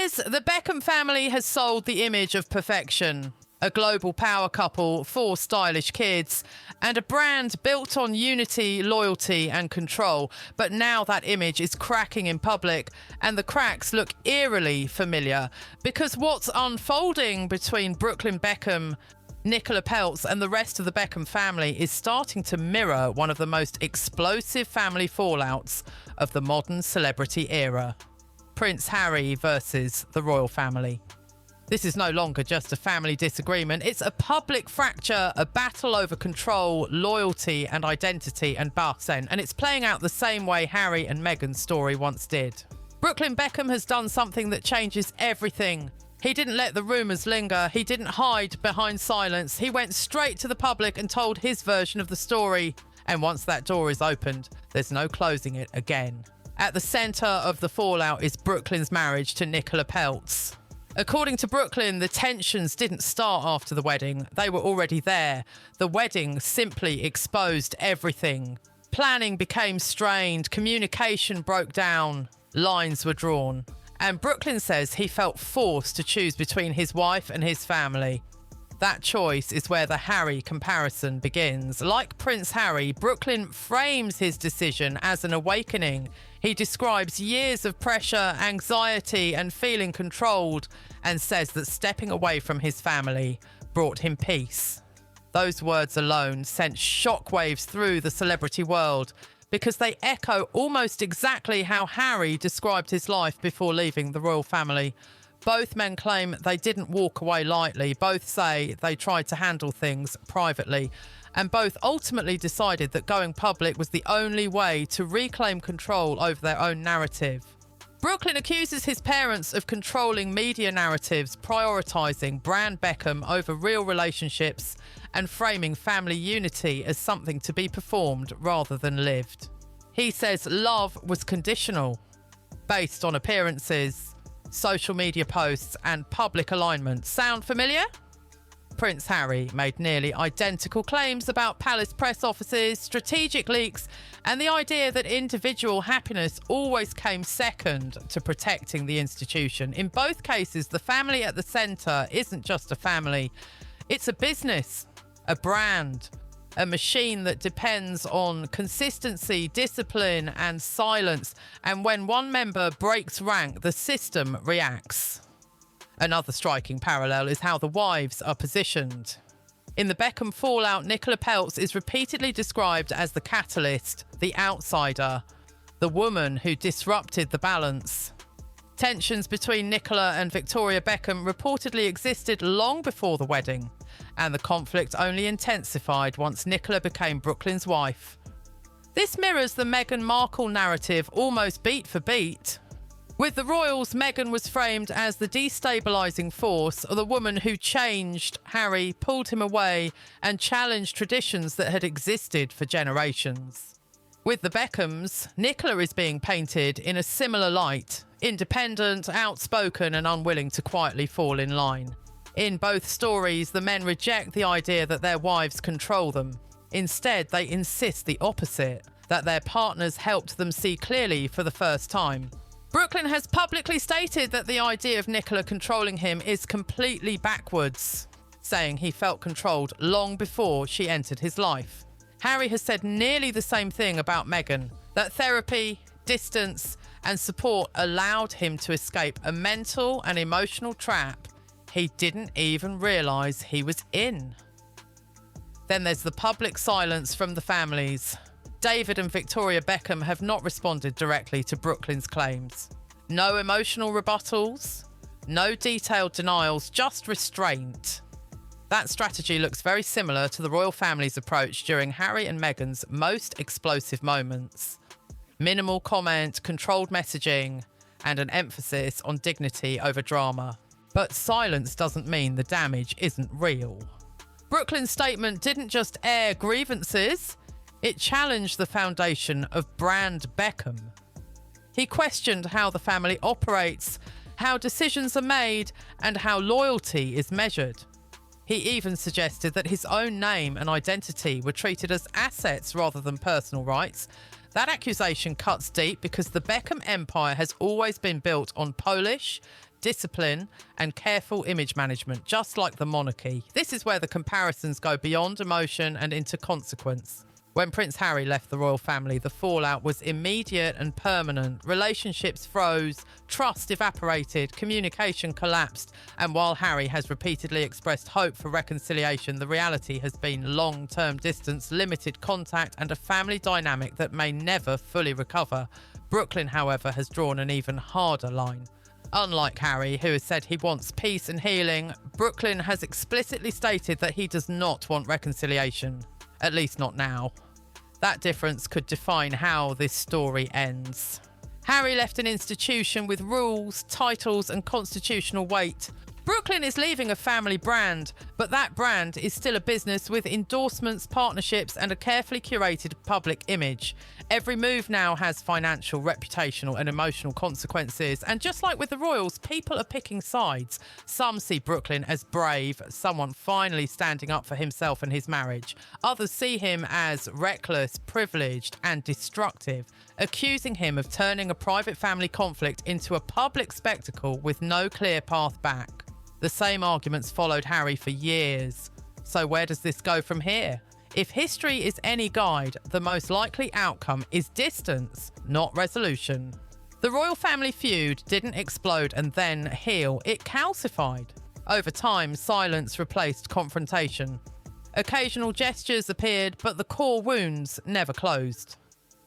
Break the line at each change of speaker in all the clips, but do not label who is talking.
years, the Beckham family has sold the image of perfection. A global power couple, 4 stylish kids, and a brand built on unity, loyalty and control. But now that image is cracking in public, and the cracks look eerily familiar, because what's unfolding between Brooklyn Beckham, Nicola Peltz and the rest of the Beckham family is starting to mirror one of the most explosive family fallouts of the modern celebrity era. Prince Harry versus the royal family. This is no longer just a family disagreement. It's a public fracture, a battle over control, loyalty and identity and Barsen. And it's playing out the same way Harry and Meghan's story once did. Brooklyn Beckham has done something that changes everything. He didn't let the rumours linger. He didn't hide behind silence. He went straight to the public and told his version of the story. And once that door is opened, there's no closing it again. At the centre of the fallout is Brooklyn's marriage to Nicola Peltz. According to Brooklyn, the tensions didn't start after the wedding. They were already there. The wedding simply exposed everything. Planning became strained. Communication broke down. Lines were drawn. And Brooklyn says he felt forced to choose between his wife and his family. That choice is where the Harry comparison begins. Like Prince Harry, Brooklyn frames his decision as an awakening. He describes years of pressure, anxiety, and feeling controlled, and says that stepping away from his family brought him peace. Those words alone sent shockwaves through the celebrity world, because they echo almost exactly how Harry described his life before leaving the royal family. Both men claim they didn't walk away lightly. Both say they tried to handle things privately. And both ultimately decided that going public was the only way to reclaim control over their own narrative. Brooklyn accuses his parents of controlling media narratives, prioritising brand Beckham over real relationships, and framing family unity as something to be performed rather than lived. He says love was conditional, based on appearances, social media posts and public alignment. Sound familiar? Prince Harry made nearly identical claims about palace press offices, strategic leaks, and the idea that individual happiness always came second to protecting the institution. In both cases, the family at the centre isn't just a family. It's a business, a brand, a machine that depends on consistency, discipline, and silence. And when one member breaks rank, the system reacts. Another striking parallel is how the wives are positioned. In the Beckham fallout, Nicola Peltz is repeatedly described as the catalyst, the outsider, the woman who disrupted the balance. Tensions between Nicola and Victoria Beckham reportedly existed long before the wedding, and the conflict only intensified once Nicola became Brooklyn's wife. This mirrors the Meghan Markle narrative almost beat for beat. With the royals, Meghan was framed as the destabilising force, or the woman who changed Harry, pulled him away, and challenged traditions that had existed for generations. With the Beckhams, Nicola is being painted in a similar light, independent, outspoken, and unwilling to quietly fall in line. In both stories, the men reject the idea that their wives control them. Instead, they insist the opposite, that their partners helped them see clearly for the first time. Brooklyn has publicly stated that the idea of Nicola controlling him is completely backwards, saying he felt controlled long before she entered his life. Harry has said nearly the same thing about Meghan, that therapy, distance, and support allowed him to escape a mental and emotional trap he didn't even realise he was in. Then there's the public silence from the families. David and Victoria Beckham have not responded directly to Brooklyn's claims. No emotional rebuttals, no detailed denials, just restraint. That strategy looks very similar to the royal family's approach during Harry and Meghan's most explosive moments. Minimal comment, controlled messaging, and an emphasis on dignity over drama. But silence doesn't mean the damage isn't real. Brooklyn's statement didn't just air grievances, it challenged the foundation of brand Beckham. He questioned how the family operates, how decisions are made, and how loyalty is measured. He even suggested that his own name and identity were treated as assets rather than personal rights. That accusation cuts deep because the Beckham empire has always been built on polish, discipline and careful image management, just like the monarchy. This is where the comparisons go beyond emotion and into consequence. When Prince Harry left the royal family, the fallout was immediate and permanent. Relationships froze, trust evaporated, communication collapsed, and while Harry has repeatedly expressed hope for reconciliation, the reality has been long-term distance, limited contact, and a family dynamic that may never fully recover. Brooklyn, however, has drawn an even harder line. Unlike Harry, who has said he wants peace and healing, Brooklyn has explicitly stated that he does not want reconciliation. At least not now. That difference could define how this story ends. Harry left an institution with rules, titles and constitutional weight. Brooklyn is leaving a family brand, but that brand is still a business with endorsements, partnerships and a carefully curated public image. Every move now has financial, reputational and emotional consequences, and just like with the royals, people are picking sides. Some see Brooklyn as brave, someone finally standing up for himself and his marriage. Others see him as reckless, privileged and destructive, accusing him of turning a private family conflict into a public spectacle with no clear path back. The same arguments followed Harry for years. So where does this go from here? If history is any guide, the most likely outcome is distance, not resolution. The royal family feud didn't explode and then heal, it calcified. Over time, silence replaced confrontation. Occasional gestures appeared, but the core wounds never closed.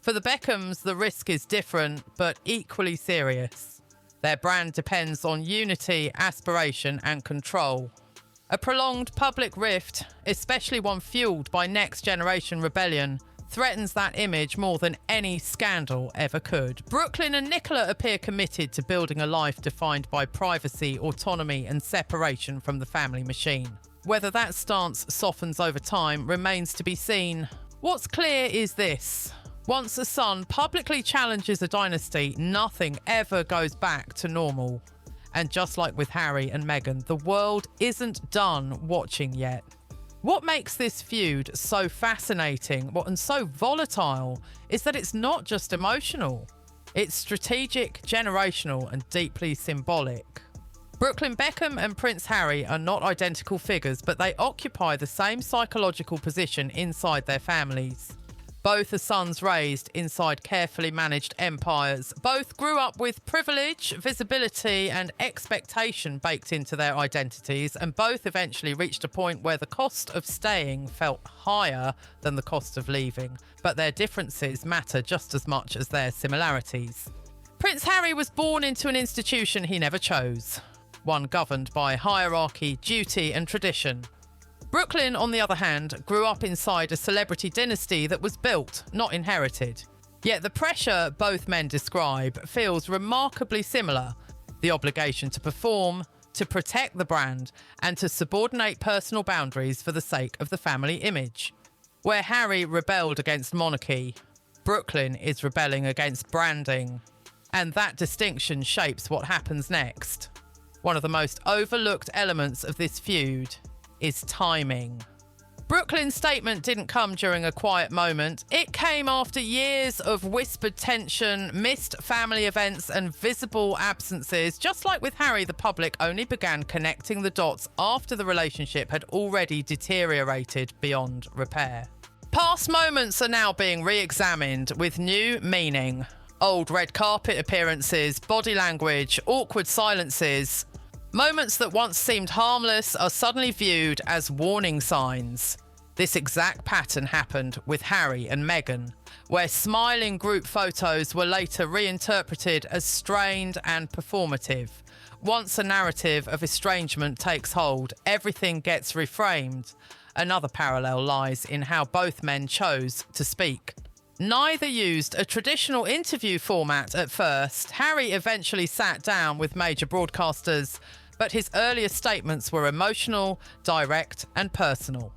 For the Beckhams, the risk is different, but equally serious. Their brand depends on unity, aspiration and control. A prolonged public rift, especially one fueled by next-generation rebellion, threatens that image more than any scandal ever could. Brooklyn and Nicola appear committed to building a life defined by privacy, autonomy and separation from the family machine. Whether that stance softens over time remains to be seen. What's clear is this. Once a son publicly challenges a dynasty, nothing ever goes back to normal. And just like with Harry and Meghan, the world isn't done watching yet. What makes this feud so fascinating and so volatile is that it's not just emotional. It's strategic, generational and deeply symbolic. Brooklyn Beckham and Prince Harry are not identical figures, but they occupy the same psychological position inside their families. Both are sons raised inside carefully managed empires. Both grew up with privilege, visibility and expectation baked into their identities, and both eventually reached a point where the cost of staying felt higher than the cost of leaving. But their differences matter just as much as their similarities. Prince Harry was born into an institution he never chose, one governed by hierarchy, duty and tradition. Brooklyn, on the other hand, grew up inside a celebrity dynasty that was built, not inherited. Yet the pressure both men describe feels remarkably similar. The obligation to perform, to protect the brand, and to subordinate personal boundaries for the sake of the family image. Where Harry rebelled against monarchy, Brooklyn is rebelling against branding. And that distinction shapes what happens next. One of the most overlooked elements of this feud is timing. Brooklyn's statement didn't come during a quiet moment. It came after years of whispered tension, missed family events and visible absences. Just like with Harry, the public only began connecting the dots after the relationship had already deteriorated beyond repair. Past moments are now being re-examined with new meaning. Old red carpet appearances, body language, awkward silences. Moments that once seemed harmless are suddenly viewed as warning signs. This exact pattern happened with Harry and Meghan, where smiling group photos were later reinterpreted as strained and performative. Once a narrative of estrangement takes hold, everything gets reframed. Another parallel lies in how both men chose to speak. Neither used a traditional interview format at first. Harry eventually sat down with major broadcasters, but his earlier statements were emotional, direct and personal.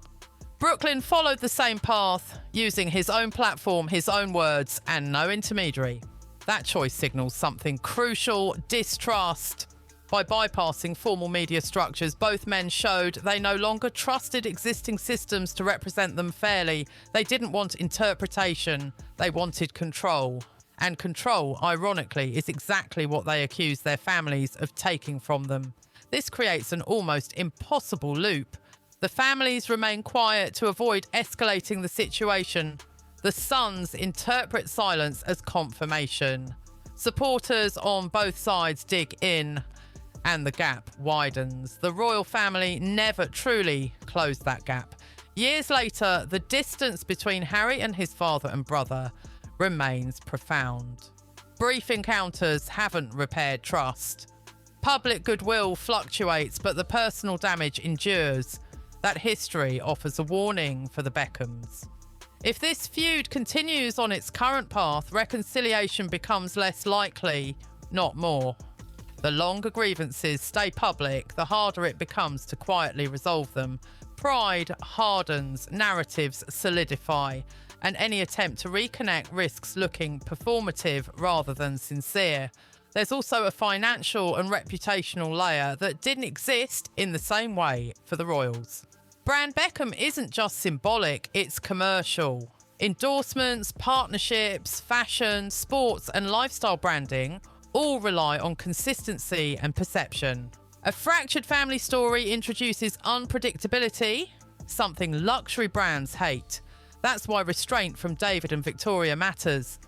Brooklyn followed the same path, using his own platform, his own words and no intermediary. That choice signals something crucial: distrust. By bypassing formal media structures, both men showed they no longer trusted existing systems to represent them fairly. They didn't want interpretation, they wanted control. And control, ironically, is exactly what they accuse their families of taking from them. This creates an almost impossible loop. The families remain quiet to avoid escalating the situation. The sons interpret silence as confirmation. Supporters on both sides dig in, and the gap widens. The royal family never truly closed that gap. Years later, the distance between Harry and his father and brother remains profound. Brief encounters haven't repaired trust. Public goodwill fluctuates, but the personal damage endures. That history offers a warning for the Beckhams. If this feud continues on its current path, reconciliation becomes less likely, not more. The longer grievances stay public, the harder it becomes to quietly resolve them. Pride hardens, narratives solidify, and any attempt to reconnect risks looking performative rather than sincere. There's also a financial and reputational layer that didn't exist in the same way for the royals. Brand Beckham isn't just symbolic, it's commercial. Endorsements, partnerships, fashion, sports and lifestyle branding all rely on consistency and perception. A fractured family story introduces unpredictability, something luxury brands hate. That's why restraint from David and Victoria matters.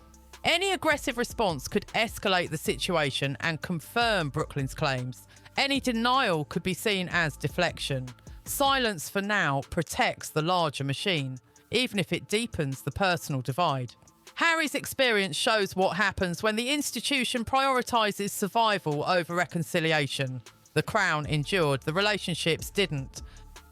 Any aggressive response could escalate the situation and confirm Brooklyn's claims. Any denial could be seen as deflection. Silence for now protects the larger machine, even if it deepens the personal divide. Harry's experience shows what happens when the institution prioritises survival over reconciliation. The crown endured, the relationships didn't.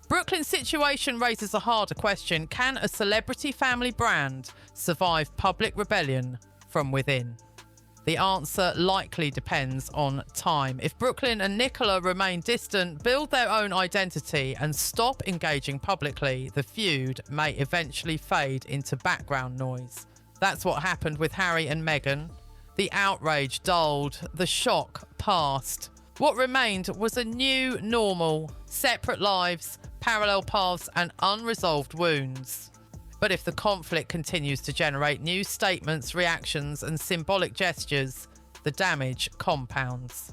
Brooklyn's situation raises a harder question. Can a celebrity family brand survive public rebellion from within? The answer likely depends on time. If Brooklyn and Nicola remain distant, build their own identity and stop engaging publicly, the feud may eventually fade into background noise. That's what happened with Harry and Meghan. The outrage dulled, the shock passed. What remained was a new normal, separate lives, parallel paths and unresolved wounds. But if the conflict continues to generate new statements, reactions and symbolic gestures, the damage compounds.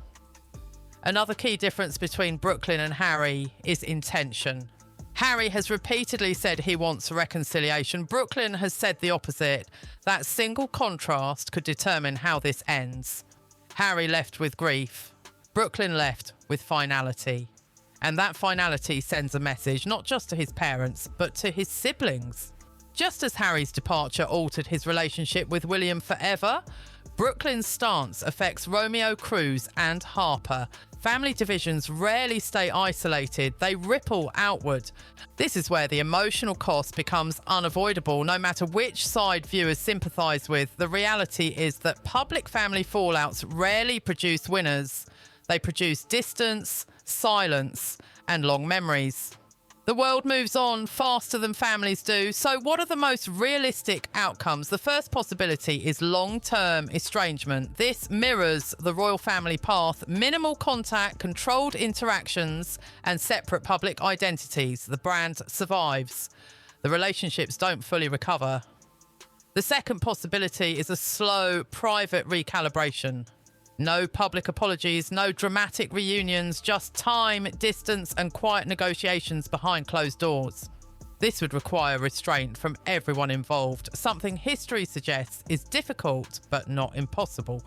Another key difference between Brooklyn and Harry is intention. Harry has repeatedly said he wants reconciliation. Brooklyn has said the opposite. That single contrast could determine how this ends. Harry left with grief. Brooklyn left with finality. And that finality sends a message not just to his parents, but to his siblings. Just as Harry's departure altered his relationship with William forever, Brooklyn's stance affects Romeo Cruz and Harper. Family divisions rarely stay isolated, they ripple outward. This is where the emotional cost becomes unavoidable. No matter which side viewers sympathise with, the reality is that public family fallouts rarely produce winners. They produce distance, silence, and long memories. The world moves on faster than families do, so what are the most realistic outcomes? The first possibility is long-term estrangement. This mirrors the royal family path: minimal contact, controlled interactions, and separate public identities. The brand survives. The relationships don't fully recover. The second possibility is a slow, private recalibration. No public apologies, no dramatic reunions, just time, distance and quiet negotiations behind closed doors. This would require restraint from everyone involved, something history suggests is difficult but not impossible.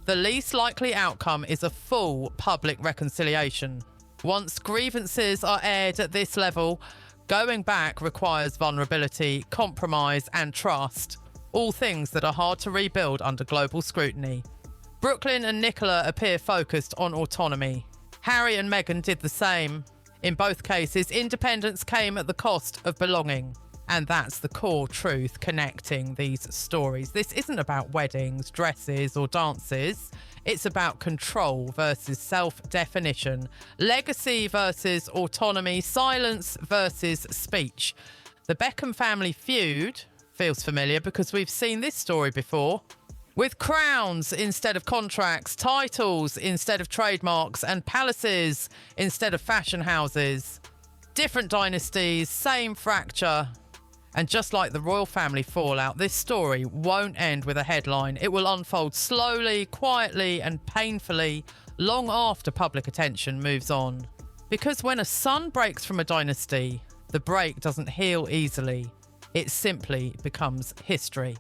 The least likely outcome is a full public reconciliation. Once grievances are aired at this level, going back requires vulnerability, compromise and trust, all things that are hard to rebuild under global scrutiny. Brooklyn and Nicola appear focused on autonomy. Harry and Meghan did the same. In both cases, independence came at the cost of belonging. And that's the core truth connecting these stories. This isn't about weddings, dresses or dances. It's about control versus self-definition, legacy versus autonomy, silence versus speech. The Beckham family feud feels familiar because we've seen this story before. With crowns instead of contracts, titles instead of trademarks, and palaces instead of fashion houses. Different dynasties, same fracture. And just like the royal family fallout, this story won't end with a headline. It will unfold slowly, quietly, and painfully long after public attention moves on. Because when a son breaks from a dynasty, the break doesn't heal easily. It simply becomes history.